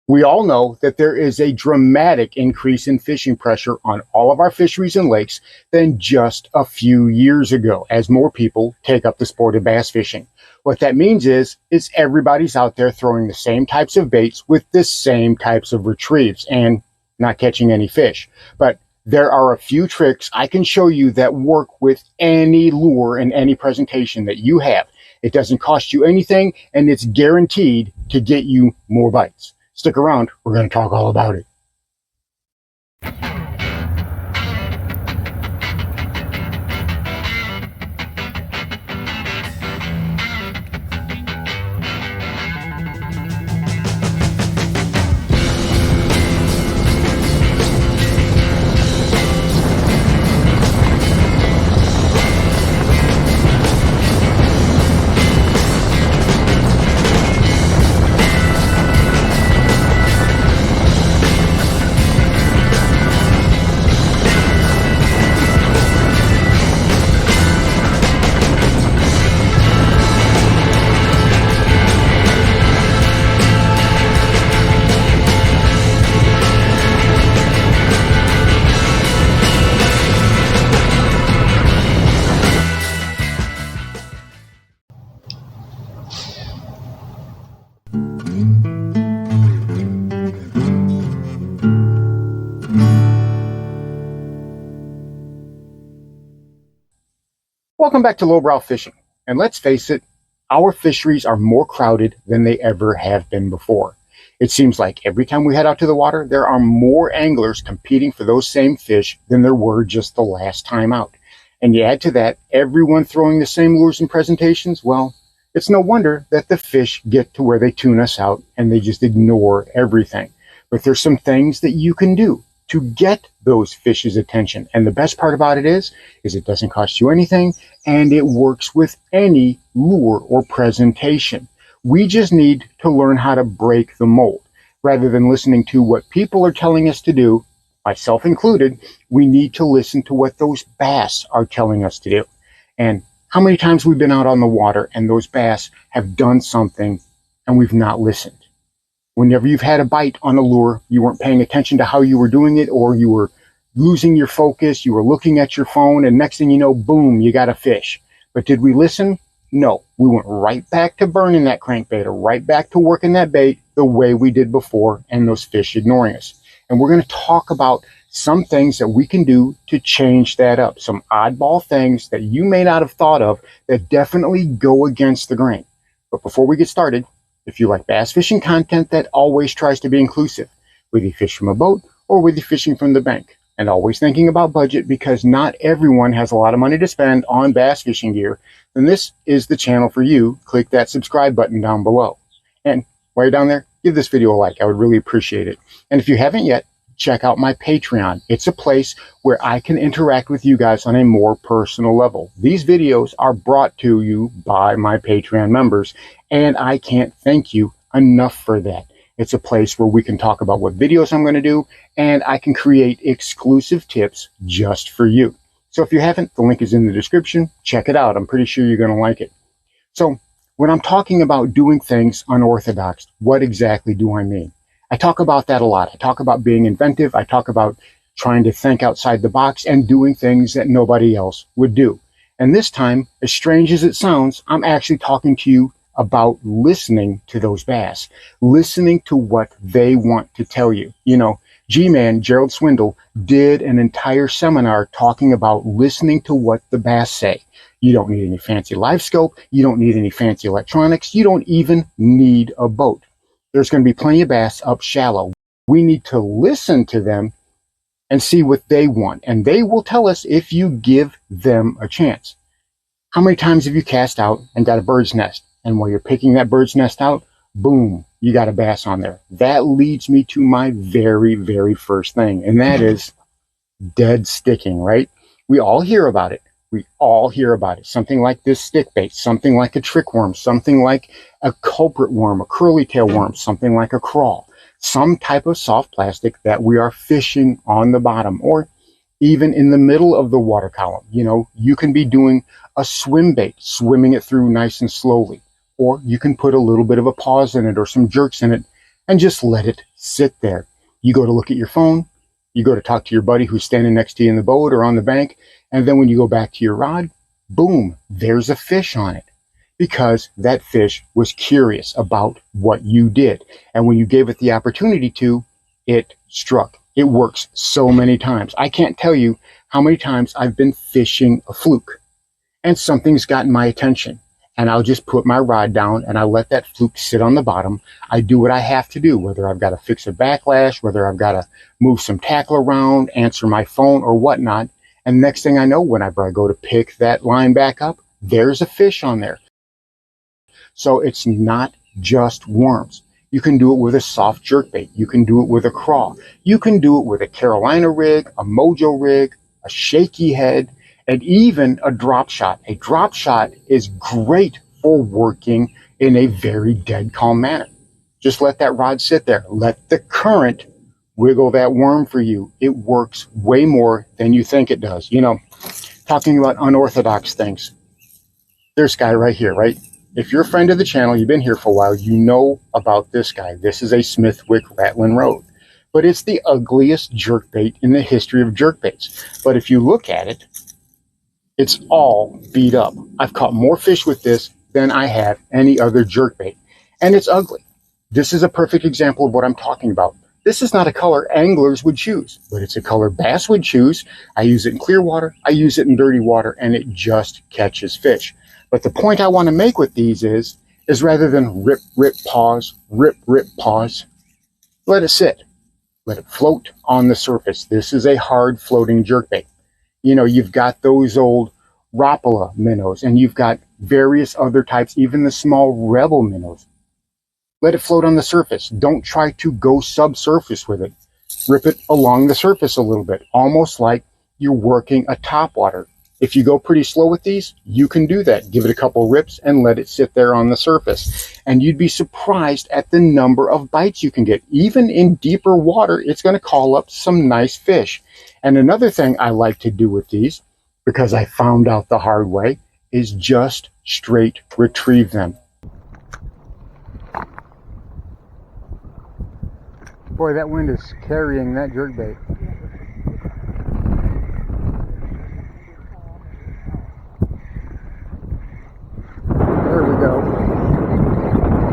We all know that there is a dramatic increase in fishing pressure on all of our fisheries and lakes than just a few years ago as more people take up the sport of bass fishing. What that means is everybody's out there throwing the same types of baits with the same types of retrieves and not catching any fish. But there are a few tricks I can show you that work with any lure and any presentation that you have. It doesn't cost you anything, and it's guaranteed to get you more bites. Stick around, we're going to talk all about it. Welcome back to Lowbrow Fishing. And let's face it, our fisheries are more crowded than they ever have been before. It seems like every time we head out to the water, there are more anglers competing for those same fish than there were just the last time out. And you add to that, everyone throwing the same lures and presentations, well, it's no wonder that the fish get to where they tune us out and they just ignore everything. But there's some things that you can do to get those fish's attention. And the best part about it is it doesn't cost you anything, and it works with any lure or presentation. We just need to learn how to break the mold. Rather than listening to what people are telling us to do, myself included, we need to listen to what those bass are telling us to do. And how many times we've been out on the water and those bass have done something and we've not listened. Whenever you've had a bite on a lure, you weren't paying attention to how you were doing it, or you were losing your focus, you were looking at your phone, and next thing you know, boom, you got a fish. But did we listen? No. We went right back to burning that crankbait, or right back to working that bait the way we did before, and those fish ignoring us. And we're going to talk about some things that we can do to change that up. Some oddball things that you may not have thought of that definitely go against the grain. But before we get started, if you like bass fishing content that always tries to be inclusive, whether you fish from a boat or whether you're fishing from the bank, and always thinking about budget because not everyone has a lot of money to spend on bass fishing gear, then this is the channel for you. Click that subscribe button down below. And while you're down there, give this video a like. I would really appreciate it. And if you haven't yet, check out my Patreon. It's a place where I can interact with you guys on a more personal level. These videos are brought to you by my Patreon members, and I can't thank you enough for that. It's a place where we can talk about what videos I'm going to do, and I can create exclusive tips just for you. So if you haven't, the link is in the description. Check it out. I'm pretty sure you're going to like it. So when I'm talking about doing things unorthodox, what exactly do I mean? I talk about that a lot. I talk about being inventive. I talk about trying to think outside the box and doing things that nobody else would do. And this time, as strange as it sounds, I'm actually talking to you about listening to those bass, listening to what they want to tell you. You know, G-Man, Gerald Swindle, did an entire seminar talking about listening to what the bass say. You don't need any fancy live scope. You don't need any fancy electronics. You don't even need a boat. There's going to be plenty of bass up shallow. We need to listen to them and see what they want. And they will tell us if you give them a chance. How many times have you cast out and got a bird's nest? And while you're picking that bird's nest out, boom, you got a bass on there. That leads me to my very, very first thing. And that is dead sticking, right? We all hear about it. We all hear about it. Something like this stick bait, something like a trick worm, something like a culprit worm, a curly tail worm, something like a crawl, some type of soft plastic that we are fishing on the bottom or even in the middle of the water column. You know, you can be doing a swim bait, swimming it through nice and slowly, or you can put a little bit of a pause in it or some jerks in it and just let it sit there. You go to look at your phone, you go to talk to your buddy who's standing next to you in the boat or on the bank, and then when you go back to your rod, boom, there's a fish on it. Because that fish was curious about what you did. And when you gave it the opportunity to, it struck. It works so many times. I can't tell you how many times I've been fishing a fluke and something's gotten my attention. And I'll just put my rod down and I let that fluke sit on the bottom. I do what I have to do, whether I've got to fix a backlash, whether I've got to move some tackle around, answer my phone or whatnot. And next thing I know, whenever I go to pick that line back up, there's a fish on there. So it's not just worms. You can do it with a soft jerkbait. You can do it with a craw. You can do it with a Carolina rig, a Mojo rig, a shaky head, and even a drop shot. A drop shot is great for working in a very dead calm manner. Just let that rod sit there. Let the current wiggle that worm for you. It works way more than you think it does. You know, talking about unorthodox things. There's this guy right here, right? If you're a friend of the channel, you've been here for a while, you know about this guy. This is a Smithwick Rattling Road. But it's the ugliest jerkbait in the history of jerkbaits. But if you look at it, it's all beat up. I've caught more fish with this than I have any other jerkbait. And it's ugly. This is a perfect example of what I'm talking about. This is not a color anglers would choose, but it's a color bass would choose. I use it in clear water, I use it in dirty water, and it just catches fish. But the point I want to make with these is rather than rip, pause, let it sit. Let it float on the surface. This is a hard floating jerkbait. You know, you've got those old Rapala minnows, and you've got various other types, even the small Rebel minnows. Let it float on the surface. Don't try to go subsurface with it. Rip it along the surface a little bit, almost like you're working a topwater. If you go pretty slow with these, you can do that. Give it a couple rips and let it sit there on the surface. And you'd be surprised at the number of bites you can get. Even in deeper water, it's going to call up some nice fish. And another thing I like to do with these, because I found out the hard way, is just straight retrieve them. Boy, that wind is carrying that jerkbait. There we go.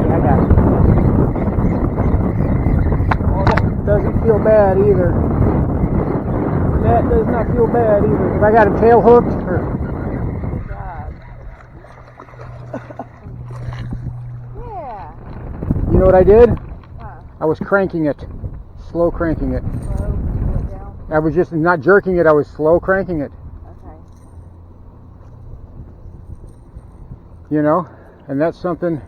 Yeah, I got it. Oh, that doesn't feel bad either. That does not feel bad either. If I got a tail hooked, or... Yeah. You know what I did? I was cranking it, slow cranking it. I was just not jerking it, I was slow cranking it. Okay. You know, and that's something,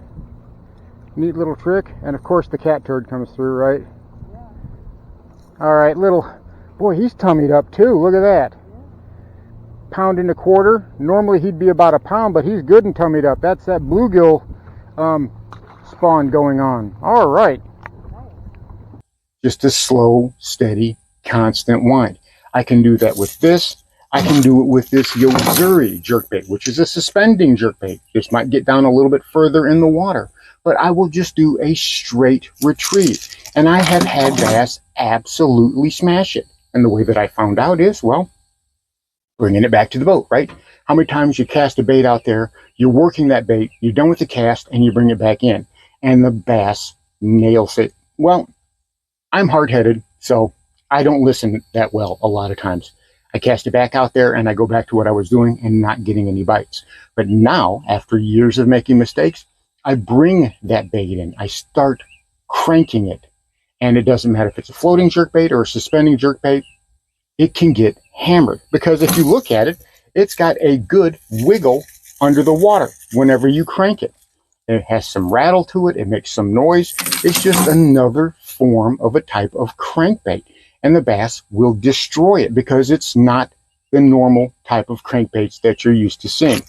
neat little trick. And of course the cat turd comes through, right? Yeah. All right, boy, he's tummied up too, look at that. Yeah. £1.25. Normally he'd be about a pound, but he's good and tummied up. That's that bluegill spawn going on. All right. Just a slow, steady, constant wind. I can do that with this. I can do it with this Yozuri jerkbait, which is a suspending jerkbait. This might get down a little bit further in the water, but I will just do a straight retrieve. And I have had bass absolutely smash it. And the way that I found out is, well, bringing it back to the boat, right? How many times you cast a bait out there, you're working that bait, you're done with the cast, and you bring it back in, and the bass nails it. Well, I'm hard-headed, so I don't listen that well a lot of times. I cast it back out there and I go back to what I was doing and not getting any bites. But now, after years of making mistakes, I bring that bait in. I start cranking it. And it doesn't matter if it's a floating jerkbait or a suspending jerkbait, it can get hammered. Because if you look at it, it's got a good wiggle under the water whenever you crank it. It has some rattle to it. It makes some noise. It's just another form of a type of crankbait. And the bass will destroy it because it's not the normal type of crankbaits that you're used to seeing.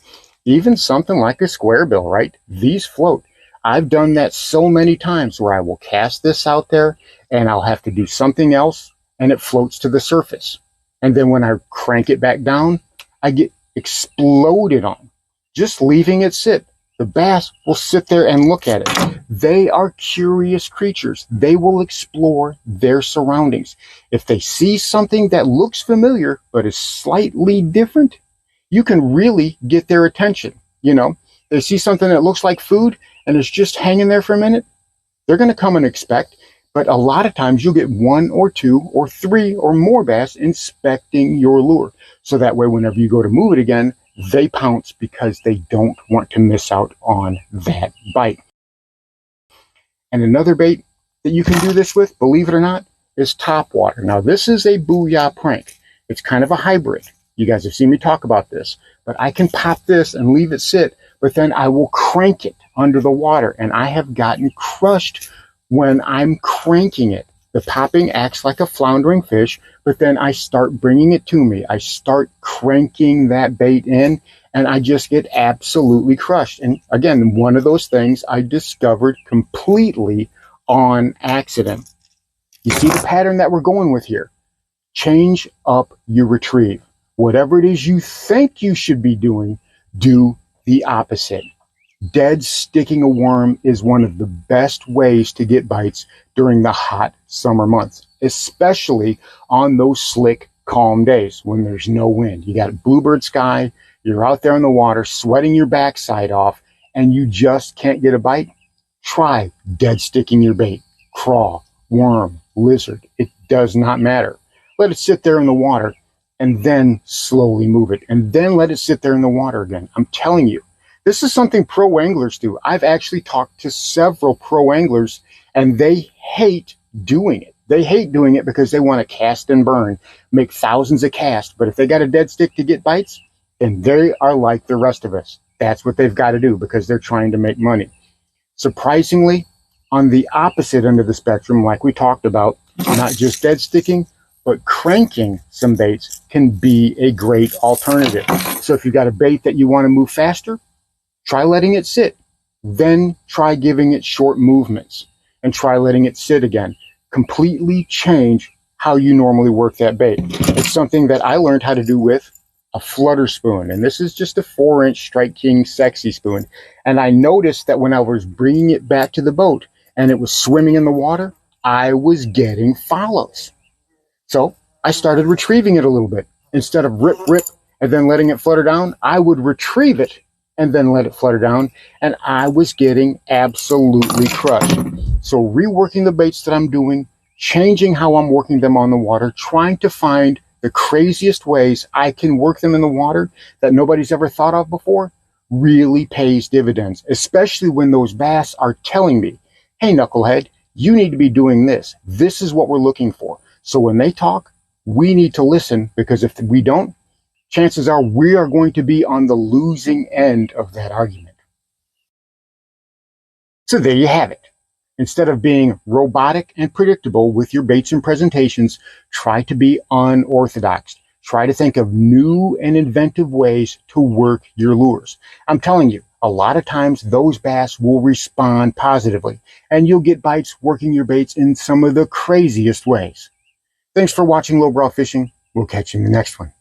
Even something like a square bill, right? These float. I've done that so many times where I will cast this out there and I'll have to do something else and it floats to the surface. And then when I crank it back down, I get exploded on. Just leaving it sit. The bass will sit there and look at it. They are curious creatures. They will explore their surroundings. If they see something that looks familiar but is slightly different, you can really get their attention. They see something that looks like food and is just hanging there for a minute, they're going to come and inspect. But a lot of times you'll get one or two or three or more bass inspecting your lure. So that way, whenever you go to move it again, they pounce because they don't want to miss out on that bite. And another bait that you can do this with, believe it or not, is top water. Now, this is a booyah prank. It's kind of a hybrid. You guys have seen me talk about this, but I can pop this and leave it sit, but then I will crank it under the water, and I have gotten crushed when I'm cranking it. The popping acts like a floundering fish, but then I start bringing it to me. I start cranking that bait in, and I just get absolutely crushed. And again, one of those things I discovered completely on accident. You see the pattern that we're going with here. Change up your retrieve. Whatever it is you think you should be doing, do the opposite. Dead sticking a worm is one of the best ways to get bites during the hot summer months, especially on those slick, calm days when there's no wind. You got bluebird sky, you're out there in the water, sweating your backside off, and you just can't get a bite. Try dead sticking your bait. Crawl, worm, lizard, it does not matter. Let it sit there in the water and then slowly move it, and then let it sit there in the water again. I'm telling you, this is something pro anglers do. I've actually talked to several pro anglers, and they hate doing it. They hate doing it because they want to cast and burn, make thousands of casts. But if they got a dead stick to get bites, then they are like the rest of us. That's what they've got to do because they're trying to make money. Surprisingly, on the opposite end of the spectrum, like we talked about, not just dead sticking, but cranking some baits can be a great alternative. So if you've got a bait that you want to move faster, try letting it sit. Then try giving it short movements and try letting it sit again. Completely change how you normally work that bait. It's something that I learned how to do with a flutter spoon. And this is just a 4-inch Strike King Sexy spoon. And I noticed that when I was bringing it back to the boat and it was swimming in the water, I was getting follows. So I started retrieving it a little bit. Instead of rip, and then letting it flutter down, I would retrieve it and then let it flutter down, and I was getting absolutely crushed. So reworking the baits that I'm doing, changing how I'm working them on the water, trying to find the craziest ways I can work them in the water that nobody's ever thought of before, really pays dividends, especially when those bass are telling me, hey, knucklehead, you need to be doing this. This is what we're looking for. So when they talk, we need to listen, because if we don't, chances are we are going to be on the losing end of that argument. So there you have it. Instead of being robotic and predictable with your baits and presentations, try to be unorthodox. Try to think of new and inventive ways to work your lures. I'm telling you, a lot of times those bass will respond positively, and you'll get bites working your baits in some of the craziest ways. Thanks for watching Lowbrow Fishing. We'll catch you in the next one.